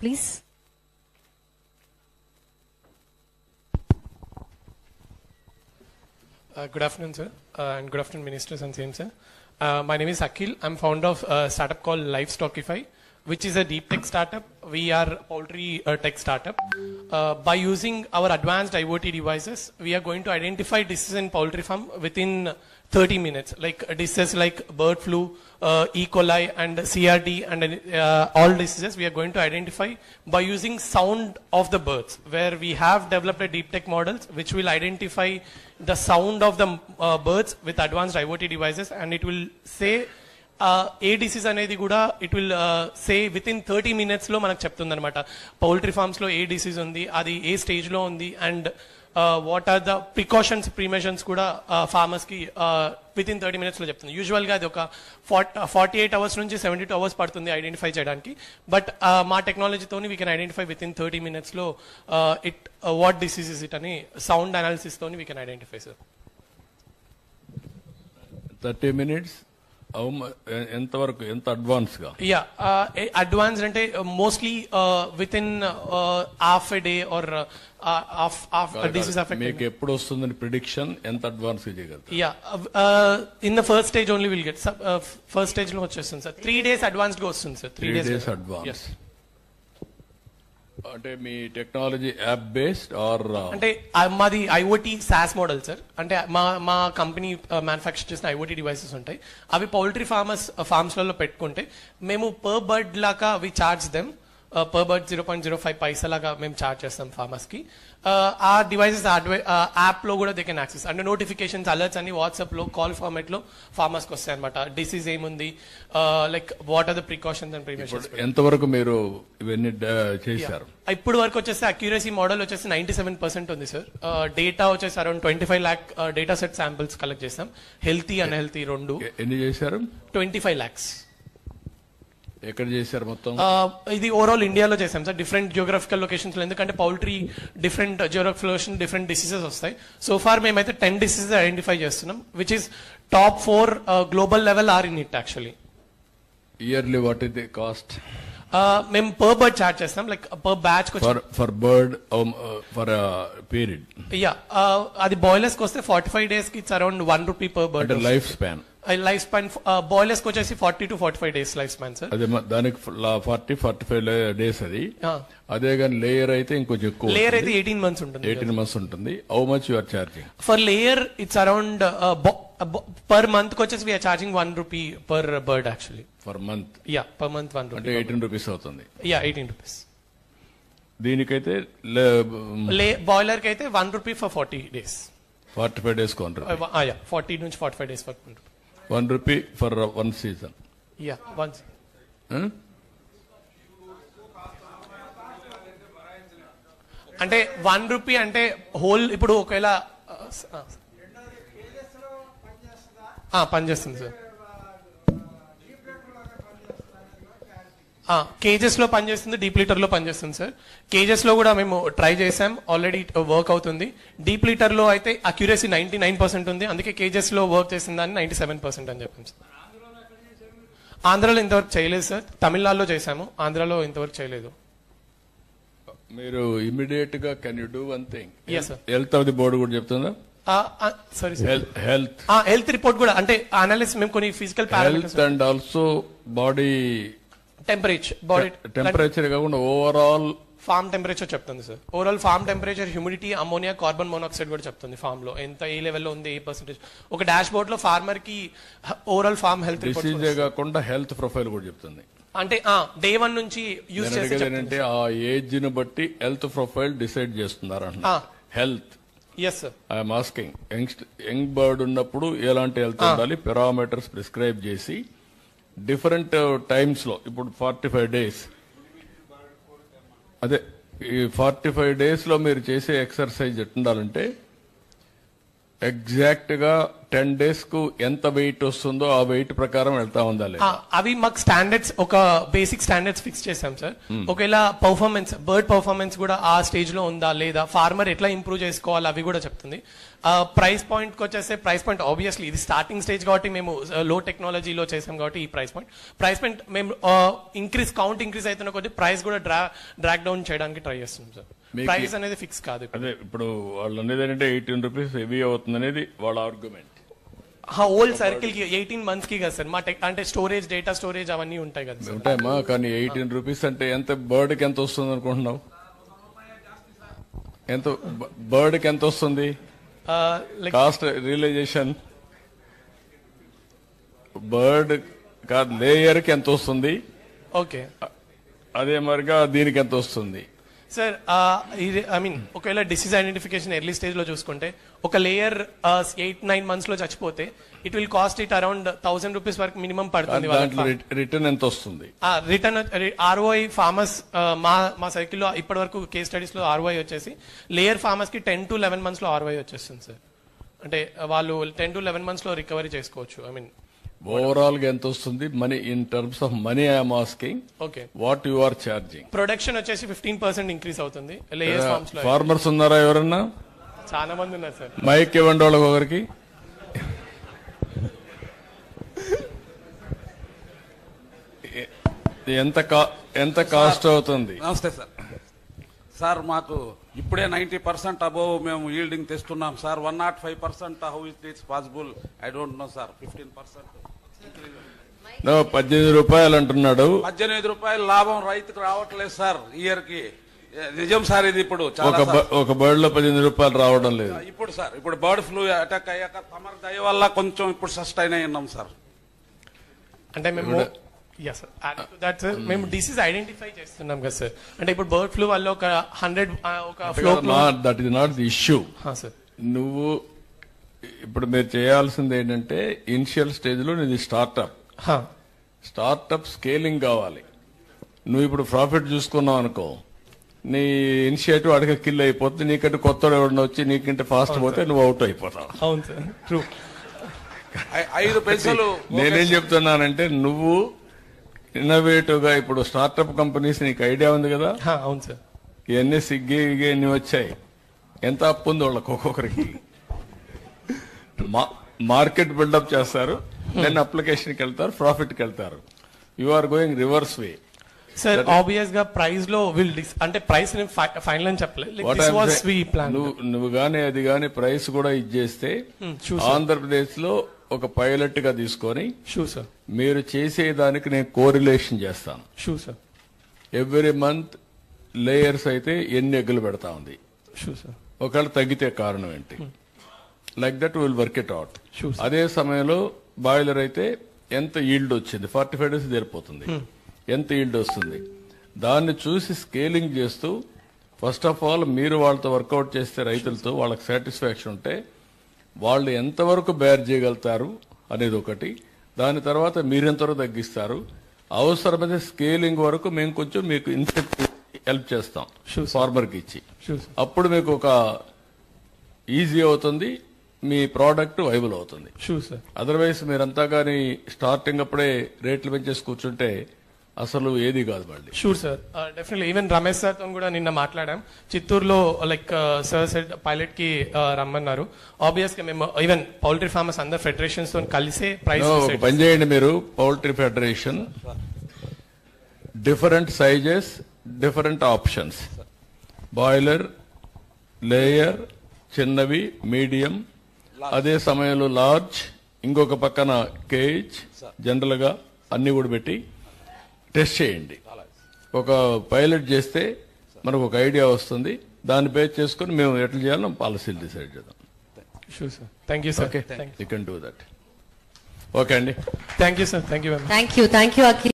please. Good afternoon, sir, and good afternoon, ministers and same, sir. My name is Akhil. I'm founder of a startup called Livestockify, which is a deep tech startup. We are a poultry tech startup. By using our advanced IoT devices, we are going to identify diseases in poultry farm within 30 minutes, like diseases like bird flu, E. coli, and CRD, and all diseases we are going to identify by using sound of the birds, where we have developed a deep tech models which will identify the sound of the birds with advanced IoT devices, and it will say A disease అనేది కూడా it will say with in 30 minutes లో మనకు చెప్తుంది అనమాట. Poultry farms లో ఏ disease ఉంది, అది ఏ stage లో ఉంది, and what are the precautions ప్రిమెషన్స్ కూడా ఫార్మర్స్ కి విత్ ఇన్ 30 minutes లో చెప్తుంది. యూజువల్ గా అది ఒక 48 hours నుంచి 72 hours పడుతుంది ఐడెంటిఫై చేయడానికి. బట్ మా టెక్నాలజీతోని we can identify within 30 minutes లో it what disease is it అని సౌండ్ అనాలిసిస్ తోని we can identify sir. 30 minutes ఎంతవరకు, ఎంత అడ్వాన్స్ గా? యా, అడ్వాన్స్ అంటే mostly within half a day or disease affect. మీకు ఎప్పుడు వస్తుందని ప్రిడిక్షన్ ఎంత అడ్వాన్స్ గా చేయగలరు? Yeah, in the first stage only will get. First stage లో వచ్చేస్తుంది సార్. 3 days అడ్వాన్స్డ్ గా వస్తుంది సార్. 3 days advance. అంటే మీ టెక్నాలజీ యాప్ బేస్డ్ ఆర్? అంటే మాది ఐఓటీ సాస్ మోడల్ సార్. అంటే మా కంపెనీ మ్యానుఫ్యాక్చర్ చేసిన ఐఓటీ డివైసెస్ ఉంటాయి. అవి పౌల్ట్రీ ఫార్మ్స్ లలో పెట్టుకుంటే మేము పర్ బర్డ్ లాగా we charge them. Per bird 0.05 paisa లాగా మేము చార్జ్ చేస్తాం ఫార్మర్స్ కి. ఆ డివైసెస్ యాప్ లో కూడా దే కెన్ యాక్సెస్. అంటే నోటిఫికేషన్స్, అలర్ట్స్ అన్ని వాట్సాప్ లో కాల్ ఫార్మాట్ లో ఫార్మర్స్ కి వస్తాయి అనమాట. డిసీజ్ ఏముంది, like what are the precautions and preventions. ఎంతవరకు మీరు ఇవన్నీ చేశారు? ఇప్పుడు వరకు వచ్చేసి అక్యూరసీ మోడల్ వచ్చేసి 97% ఉంది సార్. డేటా వచ్చేసి around 25 lakh data set samples collect చేస్తాం, హెల్తీ అండ్ హెల్తీ రెండు. ఎన్ని చేశారు? 25 lakhs. ఎక్కడ చేశారు మొత్తం? ఇది ఓవరాల్ ఇండియాలో చేసాం సార్, డిఫరెంట్ జియోగ్రఫికల్ లొకేషన్స్ లో. ఎందుకంటే poultry different geographical location, different diseases వస్తాయి. సో ఫార్ మేమైతే 10 diseases ఐడెంటిఫై చేస్తున్నాం, which is top 4 global level or in it actually. Yearly what is the cost? మేము పర్ బర్డ్ చార్జ్ చేస్తాం, like per batch for bird for period. Yeah, అది boilers కి వస్తే 45 days కి it's around ₹1 per bird. Life span boilers కి వచ్చేసి 40 to 45 days life span sir. అదే దానికి 40-45 days అది. అదే కానీ లేయర్ అయితే ఇంకొంచెం ఎక్కువ. లేయర్ అయితే 18 months ఉంటుంది. 18 months ఉంటుంది. How much you are charging? For layer it's around per month కి వచ్చేసి we are charging ₹1 per bird actually. Per month? Yeah, per month ₹1. అంటే ₹18 అవుతుంది. యా, ₹18. దీనికైతే బాయిలర్ కి అయితే ₹1 ఫర్ 40 days. 45 days కు ₹1. యా, 40 నుంచి 45 days వరకు ఉంటుంది. ₹1 ఫర్ 1 season. Yeah, once. అంటే ₹1 అంటే హోల్. ఇప్పుడు ఒకవేళ పనిచేస్తుంది సార్. కేజెస్ లో పనిచేస్తుంది, డీప్ లీటర్ లో పనిచేస్తుంది సార్. కేజెస్ లో కూడా మేము ట్రై చేసాం, ఆల్రెడీ వర్క్ అవుతుంది. డీప్ లీటర్ లో అయితే అక్యురసీ 99% ఉంది, అందుకే కేజెస్ లో వర్క్ చేసిన దాన్ని 97% అని చెప్పాం సార్. ఆంధ్రాలో ఇంతవరకు చేయలేదు సార్. తమిళనాడులో చేశాము, ఆంధ్రాలో ఇంతవరకు చేయలేదు. మీరు ఇమీడియట్ గా can you do one thing? yes sir. Health of the board కూడా చెప్తుందా? సారీ సార్, హెల్త్ రిపోర్ట్ కూడా అంటే అనాలిసిస్ మేము కొన్ని physical parameters and also body temperature కాకుండా ఓవరాల్ ఫార్మ్ టెంపరేచర్ చెప్తుంది sir. Overall farm temperature, humidity, ammonia, carbon monoxide కూడా చెప్తుంది ఫార్మ్ లో ఎంత ఏ లెవెల్లో ఉంది, ఏ పర్సెంటేజ్. ఒక డాష్ బోర్డ్ లో ఫార్మర్ కి ఓవరాల్ ఫార్మ్ హెల్త్ డిసీజే కాకుండా హెల్త్ ప్రొఫైల్ కూడా చెప్తుంది. అంటే డే 1 నుంచి యూజ్ చేస్తే ఆ ఏజ్ ని బట్టి హెల్త్ ప్రొఫైల్ డిసైడ్ చేస్తున్నారంట. Health yes sir. I'm asking, young bird ఉన్నప్పుడు ఎలాంటి హెల్త్ ఉండాలి, పారామీటర్స్ ప్రిస్క్రైబ్ చేసి డిఫరెంట్ టైమ్స్ లో. ఇప్పుడు 45 days, అదే ఈ 45 days లో మీరు చేసే ఎక్సర్సైజ్ ఎట్టుండాలంటే ఎగ్జాక్ట్ గా 10 days కు ఎంత వెయిట్ వస్తుందో ఆ వెయిట్ ప్రకారం వెళ్తా ఉందా లేదా? అవి మాకు స్టాండర్డ్స్, ఒక బేసిక్ స్టాండర్డ్స్ ఫిక్స్ చేసాం సార్. ఒకవేళ పర్ఫార్మెన్స్, బర్డ్ పర్ఫార్మెన్స్ కూడా ఆ స్టేజ్ లో ఉందా లేదా, ఫార్మర్ ఎట్లా ఇంప్రూవ్ చేసుకోవాలి అవి కూడా చెప్తుంది. ప్రైస్ పాయింట్ కి వచ్చేస్తే, ప్రైస్ పాయింట్ ఆబ్వియస్లీ ఇది స్టార్టింగ్ స్టేజ్ కాబట్టి మేము లో టెక్నాలజీలో చేసాం కాబట్టి ఈ ప్రైస్ పాయింట్ మేము కౌంట్ ఇంక్రీజ్ అవుతున్న కొద్ది ప్రైస్ కూడా డ్రాక్ డౌన్ చేయడానికి ట్రై చేస్తున్నాం సార్. ప్రైస్ అనేది ఫిక్స్ కాదు. అదే ఇప్పుడు వాళ్ళు అనేది ఏంటంటే 18 రూపీస్ హెవీ అవుతుంది అనేది వాళ్ళ ఆర్గ్యుమెంట్. హోల్ సర్కిల్ కి 18 months కి కదా సార్ మా అంటే స్టోరేజ్, డేటా స్టోరేజ్ అవన్నీ ఉంటాయి కదా సార్. ఉంటాయమ్మా, కానీ 18 రూపీస్ అంటే ఎంత బర్డ్ కి ఎంత వస్తుంది అనుకుంటున్నావు? ఎంత బర్డ్ కి ఎంత వస్తుంది కాస్ట్ రియలైజేషన్? బర్డ్ కాదు, లేయర్ కి ఎంత వస్తుంది? ఓకే, అదే మరిగా దీనికి ఎంత వస్తుంది సార్? ఐ మీన్ ఒకవేళ డిసీజ్ ఐడెంటిఫికేషన్ ఎర్లీ స్టేజ్ లో చూసుకుంటే ఒక లేయర్ 8-9 months లో చచ్చిపోతే it will cost it around 1000 rupees వరకు మినిమం పడుతుంది. రిటర్న్ ఎంత వస్తుంది? రిటర్న్ ROI ఫార్మర్స్ మా సైకిల్ లో ఇప్పటి వరకు కేస్ స్టడీస్ లో ROI వచ్చేసి లేయర్ ఫార్మర్స్ కి 10 to 11 months లో ROI వచ్చేస్తుంది సార్. అంటే వాళ్ళు 10 to 11 months లో రికవరీ చేసుకోవచ్చు. ఐ మీన్ ఓవరాల్ గా ఎంత వస్తుంది money? In terms of money I'm asking. Okay, what you are charging? Production వచ్చేసి 15% ఇంక్రీజ్ అవుతుంది లేయర్ ఫార్మ్స్ లో. ఫార్మర్స్ ఉన్నారా ఎవరన్నా? చాలా మంది ఉన్నారు సార్. మైక్ ఇవ్వండి వాళ్ళకి ఒకరికి. ఎంత కాస్ట్ అవుతుంది? నమస్తే సార్. సార్ మాకు ఇప్పుడే 90% అబోవ్ మేము ఈల్డింగ్ తెస్తున్నాం sir. 105% how it is possible? I don't know sir. 15% 18 రూపాయలు అంటున్నాడు. 18 రూపాయలు లాభం రైతుకు రావట్లేదు సార్ ఇయర్ కి. నిజం సార్ ఇది. ఇప్పుడు ఒక బర్డ్ లో 18 రూపాయలు రావడం లేదు ఇప్పుడు సార్. ఇప్పుడు బర్డ్ ఫ్లూ అటాక్ అయ్యాక తమరి దయ వల్ల కొంచెం ఇప్పుడు సస్టైన్ అయి ఉన్నాం సార్. అంటే మేము మేము డిసీజ్ ఐడెంటిఫై చేస్తున్నాం కదా సార్. అంటే ఇప్పుడు బర్డ్ ఫ్లూ వల్ల ఒక 100 that is not the issue sir. నువ్వు ఇప్పుడు మీరు చేయాల్సింది ఏంటంటే ఇనిషియల్ స్టేజ్ లో నీది స్టార్ట్అప్ స్కేలింగ్ కావాలి. నువ్వు ఇప్పుడు ప్రాఫిట్ చూసుకున్నావు అనుకో, నీ ఇనిషియేటివ్ అడిగ కిల్ అయిపోతుంది. నీకంటే కొత్త ఎవరైనా వచ్చి నీకంటే ఫాస్ట్ పోతే నువ్వు అవుట్ అయిపోతావు. అవును సార్, ట్రూ. 5 పైసలు నేనేం చెప్తున్నానంటే నువ్వు ఇన్నోవేటివ్ గా ఇప్పుడు స్టార్ట్అప్ కంపెనీస్ నీకు ఐడియా ఉంది కదా? అవును సార్. ఇవన్నీ సిగ్గి ఇవన్నీ వచ్చాయి. ఎంత అప్పు ఉంది వాళ్ళకి ఒక్కొక్కరికి. మార్కెట్ బిల్డప్ చేస్తారు, దెన్ అప్లికేషన్కి వెళ్తారు, ప్రాఫిట్కి వెళ్తారు. You are going reverse way sir. Obvious గా ప్రైస్ లో అంటే ప్రైస్ ఫైనల్ అని చెప్పలేదు. నువ్వు గానీ అది గానీ ప్రైస్ కూడా ఇచ్చేస్తే ఆంధ్రప్రదేశ్ లో ఒక పైలట్ గా తీసుకొని మీరు చేసేదానికి నేను కోరిలేషన్ చేస్తాను. ఎవ్రీ మంత్ లేయర్స్ అయితే ఎన్ని ఎగ్గులు పెడతా ఉంది, ఒకవేళ తగ్గితే కారణం ఏంటి, like that will work it out. అదే సమయంలో బాయిలర్ అయితే ఎంత ఈల్డ్ వచ్చింది, 45 days జరిపోతుంది, ఎంత ఈల్డ్ వస్తుంది, దాన్ని చూసి స్కేలింగ్ చేస్తూ ఫస్ట్ ఆఫ్ ఆల్ మీరు వాళ్ళతో వర్కౌట్ చేస్తే రైతులతో వాళ్ళకి సాటిస్ఫాక్షన్ ఉంటే వాళ్ళు ఎంతవరకు బేర్ చేయగలుగుతారు అనేది ఒకటి. దాని తర్వాత మీరెంతవరకు తగ్గిస్తారు, అవసరమైతే స్కేలింగ్ వరకు మేము కొంచెం మీకు ఇన్సెంటివ్ హెల్ప్ చేస్తాం ఫార్మర్కి ఇచ్చి. అప్పుడు మీకు ఒక ఈజీ అవుతుంది, మీ ప్రోడక్ట్ వైబుల్ అవుతుంది. అదర్వైజ్ మీరంతా కానీ స్టార్టింగ్ అప్పుడే రేట్లు పెంచేసి కూర్చుంటే అసలు ఏది కాదు మళ్ళీ. Sure sir, definitely. Even Ramesh sir తో కూడా నిన్న మాట్లాడాం. చిత్తూరులో లైక్ సార్ సెడ్ పైలట్ కి రమ్మన్నారు. ఆబ్వియస్ గా మేము ఈవెన్ పౌల్ట్రీ ఫార్మర్స్ అందరు ఫెడరేషన్స్ తో కలిసే ప్రైస్ పని చేయండి. మీరు poultry federation, different sizes, different options, boiler, layer, చిన్నవి, మీడియం, అదే సమయంలో లార్జ్, ఇంకొక పక్కన కేజ్, జనరల్ గా అన్ని కూడా పెట్టి టెస్ట్ చేయండి. ఒక పైలట్ చేస్తే మనకు ఒక ఐడియా వస్తుంది. దాన్ని బేస్ చేసుకుని మేము ఎట్లా చేయాలో పాలసీలు డిసైడ్ చేద్దాం. Thank you sir. You can do that. Okay అండి. Thank you sir. Thank you. Thank you Akhil.